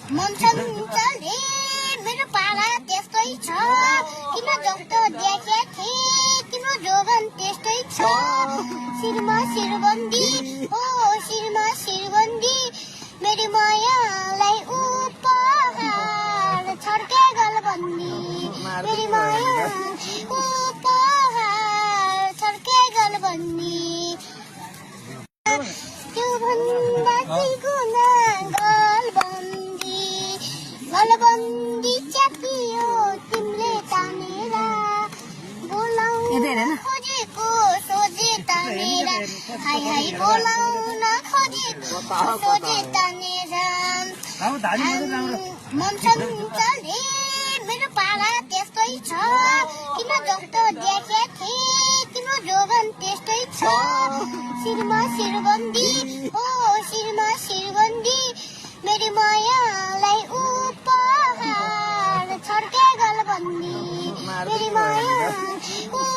मन चञ्चले मेरो पाला त्यस्तै छ किन जस्तो देखे थिए तिम्रो जोगन त्यस्तै छ शिरमा शिरबन्दी ओ शिरमा शिरबन्दी मेरी मायालाई उपहार छड्के गलबन्दी मेरी माया उपहार छड्के गलबन्दी त्यो भन्दा गुना गलबन्दी च्यापियो तिमीले तानेर बोलाउन खोजेको सोझे तानेर हाई हाई बोलाउन खोजेको सोझे तानेर मन चञ्चले मेरो पाला त्यस्तै छ किन जस्तो देखे थिए तिम्रो जोगन त्यस्तै छ शिरमा शिरबन्दी ओ शिरमा शिरबन्दी मेरी मायालाई उपहार छड्के गलबन्दी मेरी माया